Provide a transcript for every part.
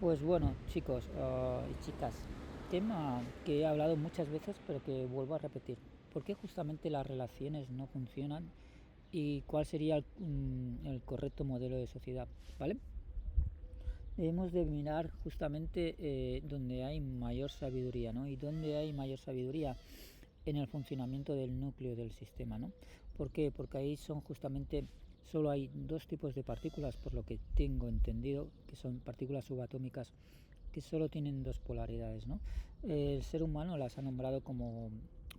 Pues bueno, chicos y chicas, tema que he hablado muchas veces pero que vuelvo a repetir. ¿Por qué justamente las relaciones no funcionan y cuál sería el correcto modelo de sociedad? ¿Vale? Debemos de mirar justamente donde hay mayor sabiduría, ¿no? Y donde hay mayor sabiduría en el funcionamiento del núcleo del sistema, ¿no? ¿Por qué? Porque ahí son justamente solo hay dos tipos de partículas, por lo que tengo entendido, que son partículas subatómicas que solo tienen dos polaridades, ¿no? El ser humano las ha nombrado como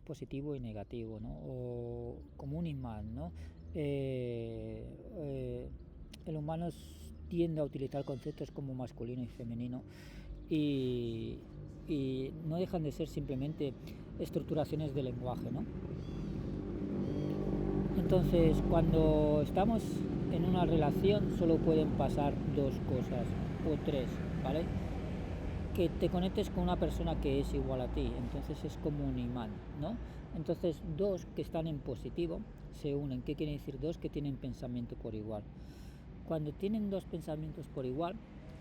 positivo y negativo, ¿no? O como un imán, ¿no? Eh, eh, el humano tiende a utilizar conceptos como masculino y femenino y, y no dejan de ser simplemente estructuraciones de lenguaje, ¿no? Entonces, cuando estamos en una relación solo pueden pasar dos cosas o tres, ¿vale? Que te conectes con una persona que es igual a ti, entonces es como un imán, ¿no? Entonces, dos que están en positivo se unen. ¿Qué quiere decir? Dos que tienen pensamiento por igual. Cuando tienen dos pensamientos por igual,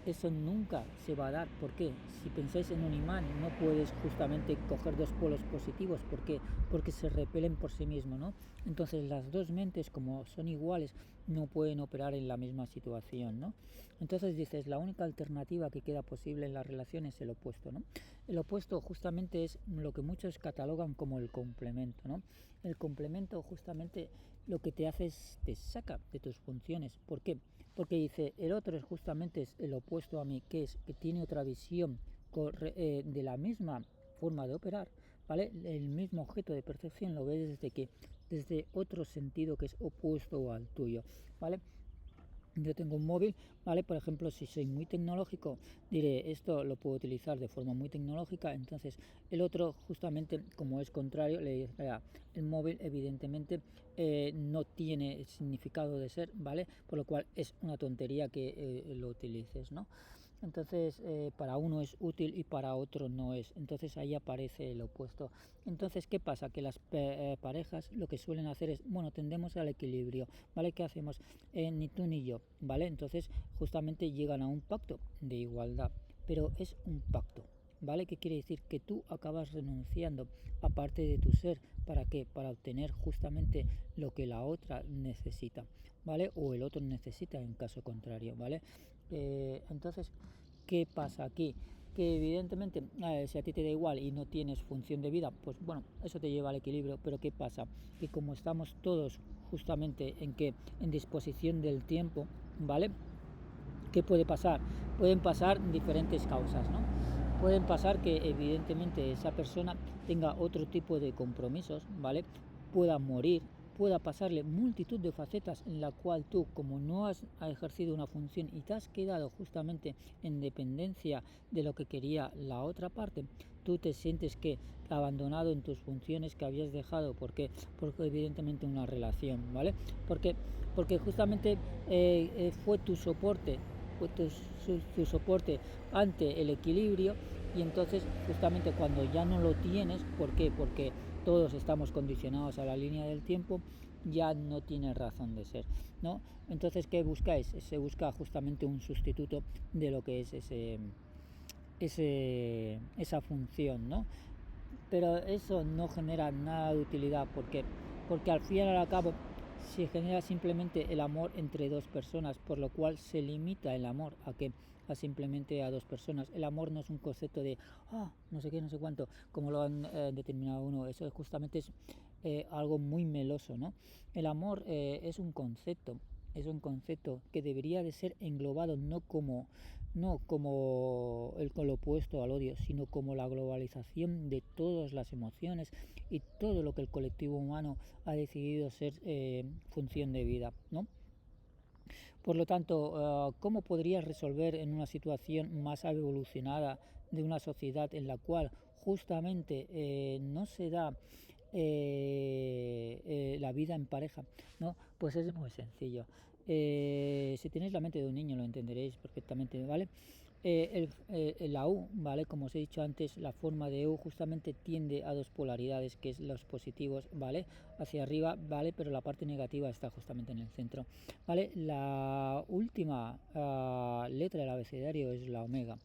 eso nunca se va a dar. ¿Por qué? Si pensáis en un imán, no puedes justamente coger dos polos positivos. ¿Por qué? Porque se repelen por sí mismos, ¿no? Entonces las dos mentes, como son iguales, no pueden operar en la misma situación, ¿no? Entonces dices, la única alternativa que queda posible en la relación es el opuesto, ¿no? El opuesto justamente es lo que muchos catalogan como el complemento, ¿no? El complemento justamente lo que te hace es te saca de tus funciones. ¿Por qué? Porque dice, el otro es justamente es el opuesto a mí, que es que tiene otra visión de la misma forma de operar, ¿vale? El mismo objeto de percepción lo ves desde otro sentido que es opuesto al tuyo, ¿vale? Yo tengo un móvil, ¿vale? Por ejemplo, si soy muy tecnológico, diré, esto lo puedo utilizar de forma muy tecnológica, entonces el otro, justamente, como es contrario, le dirá, el móvil, evidentemente, no tiene significado de ser, ¿vale? Por lo cual es una tontería que lo utilices, ¿no? Entonces, para uno es útil y para otro no es. Entonces ahí aparece el opuesto. Entonces, ¿qué pasa? Que las parejas lo que suelen hacer es, bueno, tendemos al equilibrio, ¿vale? ¿Qué hacemos? Ni tú ni yo, ¿vale? Entonces, justamente llegan a un pacto de igualdad, pero es un pacto. ¿Vale? ¿Qué quiere decir? Que tú acabas renunciando a parte de tu ser. ¿Para qué? Para obtener justamente lo que la otra necesita, ¿vale? O el otro necesita en caso contrario, ¿vale? Entonces, ¿qué pasa aquí? Que evidentemente, si a ti te da igual y no tienes función de vida, pues bueno, eso te lleva al equilibrio, pero ¿qué pasa? Que como estamos todos justamente en disposición del tiempo, ¿vale? ¿Qué puede pasar? Pueden pasar diferentes causas, ¿no? Pueden pasar que evidentemente esa persona tenga otro tipo de compromisos, ¿vale? Pueda morir, pueda pasarle multitud de facetas en la cual tú, como no has ejercido una función y te has quedado justamente en dependencia de lo que quería la otra parte, tú te sientes que abandonado en tus funciones que habías dejado. ¿Por qué? Porque evidentemente una relación, ¿vale? Porque porque justamente fue tu soporte, fue tu soporte ante el equilibrio, y entonces justamente cuando ya no lo tienes, ¿por qué? Porque todos estamos condicionados a la línea del tiempo, ya no tiene razón de ser, ¿no? Entonces, ¿qué buscáis? Se busca justamente un sustituto de lo que es esa función, ¿no? Pero eso no genera nada de utilidad. ¿Por qué? Porque al fin y al cabo se genera simplemente el amor entre dos personas, por lo cual se limita el amor a simplemente a dos personas. El amor no es un concepto de no sé qué, no sé cuánto, como lo han determinado uno. Eso justamente es algo muy meloso, ¿no? El amor es un concepto que debería de ser englobado no como el opuesto al odio, sino como la globalización de todas las emociones y todo lo que el colectivo humano ha decidido ser función de vida, ¿no? Por lo tanto, ¿cómo podrías resolver en una situación más evolucionada de una sociedad en la cual justamente no se da la vida en pareja, ¿no? Pues es muy sencillo. Si tenéis la mente de un niño lo entenderéis perfectamente, ¿vale? La U, ¿vale? Como os he dicho antes, la forma de U justamente tiende a dos polaridades, que es los positivos, ¿vale? Hacia arriba, ¿vale? Pero la parte negativa está justamente en el centro, ¿vale? La última letra del abecedario es la omega,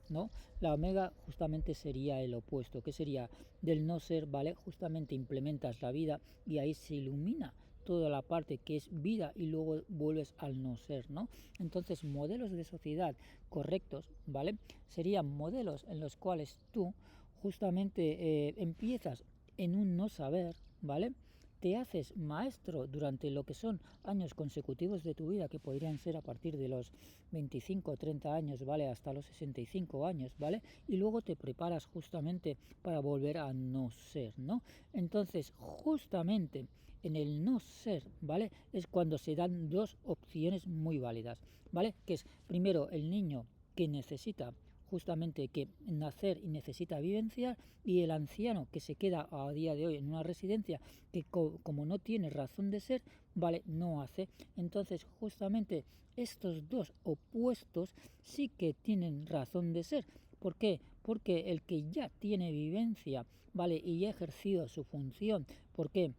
¿no? La omega justamente sería el opuesto, que sería del no ser, ¿vale? Justamente implementas la vida y ahí se ilumina toda la parte que es vida y luego vuelves al no ser, ¿no? Entonces, modelos de sociedad correctos, ¿vale? Serían modelos en los cuales tú justamente empiezas en un no saber, ¿vale? Te haces maestro durante lo que son años consecutivos de tu vida, que podrían ser a partir de los 25 o 30 años, ¿vale? Hasta los 65 años, ¿vale? Y luego te preparas justamente para volver a no ser, ¿no? Entonces, justamente en el no ser, ¿vale? Es cuando se dan dos opciones muy válidas, ¿vale? Que es primero el niño que necesita justamente que nacer y necesita vivenciar, y el anciano que se queda a día de hoy en una residencia que como no tiene razón de ser, vale, no hace. Entonces justamente estos dos opuestos sí que tienen razón de ser. ¿Por qué? Porque el que ya tiene vivencia, vale, y ya ha ejercido su función, ¿por qué?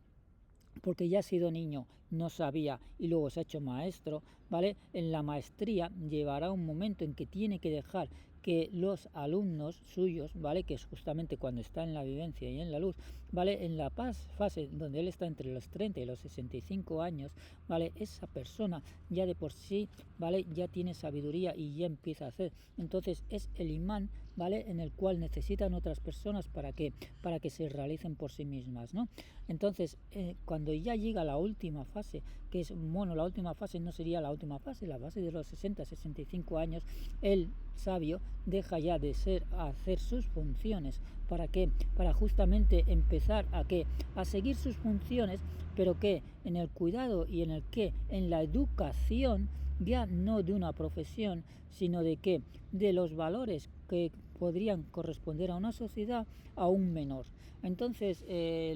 Porque ya ha sido niño, no sabía y luego se ha hecho maestro, ¿vale? En la maestría llevará un momento en que tiene que dejar que los alumnos suyos, ¿vale? Que es justamente cuando está en la vivencia y en la luz, ¿vale? En la fase donde él está entre los 30 y los 65 años, ¿vale? Esa persona ya de por sí, ¿vale? Ya tiene sabiduría y ya empieza a hacer. Entonces es el imán, ¿vale? En el cual necesitan otras personas para que se realicen por sí mismas, ¿no? Entonces, cuando ya llega la última fase, que es, bueno, la última fase no sería la última fase, la fase de los 60-65 años, el sabio deja ya de ser a hacer sus funciones. ¿Para qué? Para justamente empezar a seguir sus funciones, pero que en el cuidado y en el que en la educación, ya no de una profesión, sino de que de los valores que podrían corresponder a una sociedad a un menor. Entonces,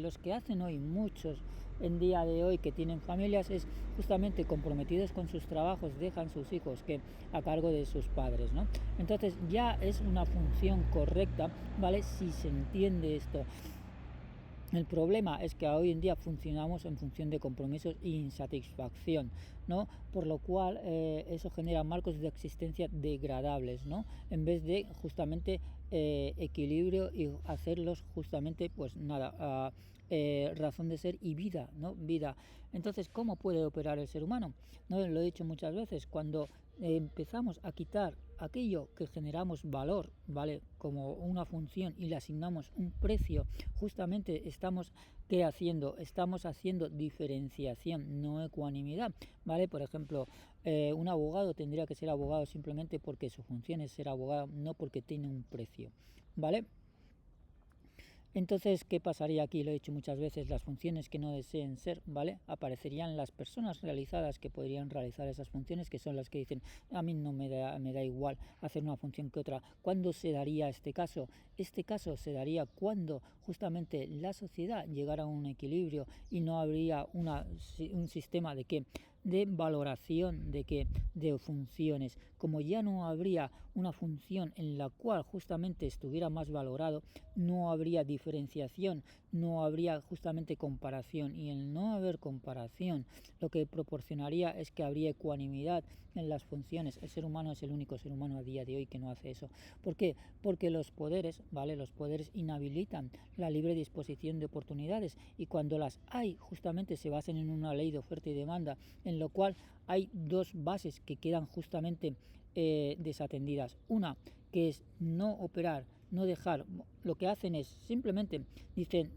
los que hacen hoy muchos en día de hoy que tienen familias es justamente comprometidos con sus trabajos, dejan sus hijos que a cargo de sus padres, ¿no? Entonces ya es una función correcta, ¿vale? Si se entiende esto. El problema es que hoy en día funcionamos en función de compromisos e insatisfacción, ¿no? Por lo cual eso genera marcos de existencia degradables, ¿no? En vez de justamente equilibrio y hacerlos justamente, pues nada, razón de ser y vida, ¿no? Vida. Entonces, ¿cómo puede operar el ser humano? ¿No? Lo he dicho muchas veces, cuando empezamos a quitar aquello que generamos valor, ¿vale? Como una función y le asignamos un precio, justamente estamos estamos haciendo diferenciación, no ecuanimidad, ¿vale? Por ejemplo, un abogado tendría que ser abogado simplemente porque su función es ser abogado, no porque tiene un precio, ¿vale? Entonces, ¿qué pasaría aquí? Lo he dicho muchas veces, las funciones que no deseen ser, ¿vale? Aparecerían las personas realizadas que podrían realizar esas funciones, que son las que dicen, a mí no me da igual hacer una función que otra. ¿Cuándo se daría este caso? Este caso se daría cuando justamente la sociedad llegara a un equilibrio y no habría un sistema de valoración de funciones. Como ya no habría una función en la cual justamente estuviera más valorado, no habría diferenciación, no habría justamente comparación, y el no haber comparación lo que proporcionaría es que habría ecuanimidad en las funciones. El ser humano es el único ser humano a día de hoy que no hace eso. ¿Por qué? Porque los poderes, ¿vale? Los poderes inhabilitan la libre disposición de oportunidades, y cuando las hay justamente se basan en una ley de oferta y demanda, en lo cual hay dos bases que quedan justamente desatendidas. Una, que es no operar, no dejar. Lo que hacen es simplemente dicen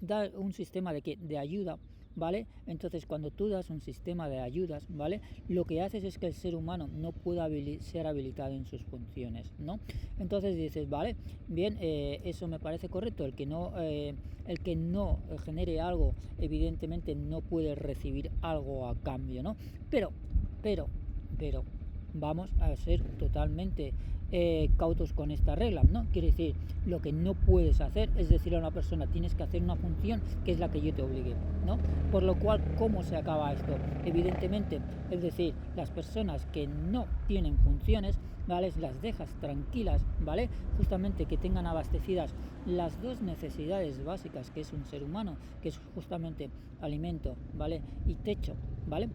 dar un sistema de ayuda, ¿vale? Entonces cuando tú das un sistema de ayudas, ¿vale? Lo que haces es que el ser humano no pueda ser habilitado en sus funciones, ¿no? Entonces dices, vale, bien, eso me parece correcto. El que no genere algo, evidentemente no puede recibir algo a cambio, ¿no? Pero vamos a ser totalmente cautos con esta regla, ¿no? Quiere decir, lo que no puedes hacer es decir a una persona, tienes que hacer una función que es la que yo te obligue, ¿no? Por lo cual, ¿cómo se acaba esto? Evidentemente, es decir, las personas que no tienen funciones, ¿vale? Las dejas tranquilas, ¿vale? Justamente que tengan abastecidas las dos necesidades básicas que es un ser humano, que es justamente alimento, ¿vale? Y techo, ¿vale?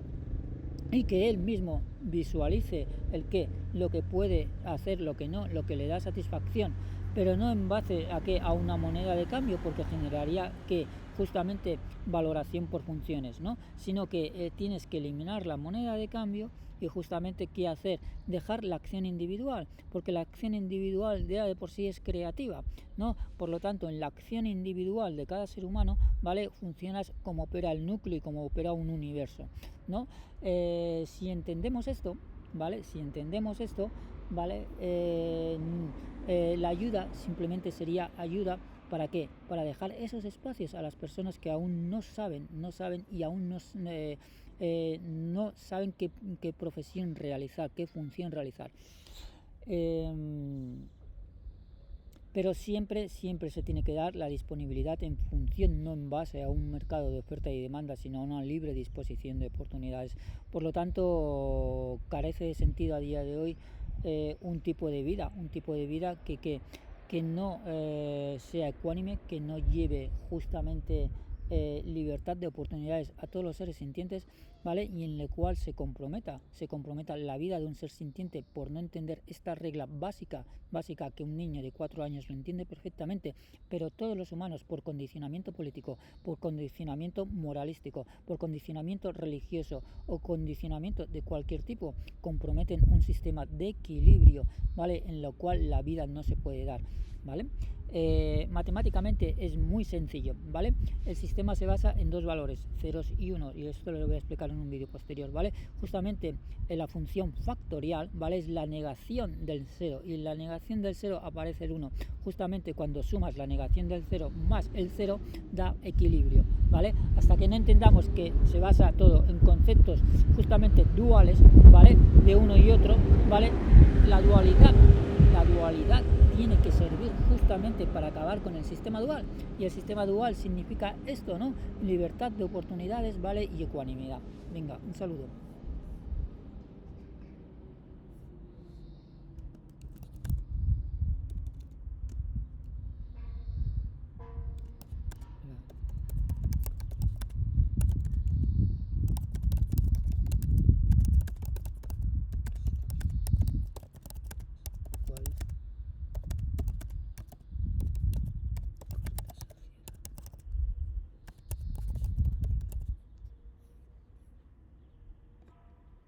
y que él mismo visualice el qué, lo que puede hacer, lo que no, lo que le da satisfacción, pero no en base a que a una moneda de cambio, porque generaría que justamente valoración por funciones, ¿no? Sino que tienes que eliminar la moneda de cambio y justamente qué hacer, dejar la acción individual, porque la acción individual de por sí es creativa, ¿no? Por lo tanto, en la acción individual de cada ser humano, ¿vale? Funcionas como opera el núcleo y como opera un universo, ¿no? Si entendemos esto, ¿vale? Si entendemos esto, ¿vale? La ayuda simplemente sería ayuda. ¿Para qué? Para dejar esos espacios a las personas que aún no saben y aún no saben qué profesión realizar, qué función realizar. Pero siempre se tiene que dar la disponibilidad en función, no en base a un mercado de oferta y demanda, sino a una libre disposición de oportunidades. Por lo tanto, carece de sentido a día de hoy un tipo de vida que no sea ecuánime, que no lleve justamente libertad de oportunidades a todos los seres sintientes, ¿vale? Y en el cual se comprometa la vida de un ser sintiente por no entender esta regla básica que un niño de 4 años lo entiende perfectamente, pero todos los humanos, por condicionamiento político, por condicionamiento moralístico, por condicionamiento religioso o condicionamiento de cualquier tipo, comprometen un sistema de equilibrio, ¿vale? En lo cual la vida no se puede dar, ¿vale? Matemáticamente es muy sencillo, ¿vale? El sistema se basa en dos valores, ceros y unos, y esto lo voy a explicar en un vídeo posterior, ¿vale? Justamente la función factorial, ¿vale? Es la negación del cero, y en la negación del cero aparece el 1. Justamente cuando sumas la negación del cero más el cero da equilibrio, ¿vale? Hasta que no entendamos que se basa todo en conceptos justamente duales, ¿vale? De uno y otro, ¿vale? La dualidad tiene que servir justamente para acabar con el sistema dual, y el sistema dual significa esto, ¿no? Libertad de oportunidades, ¿vale? Y ecuanimidad. Venga, un saludo.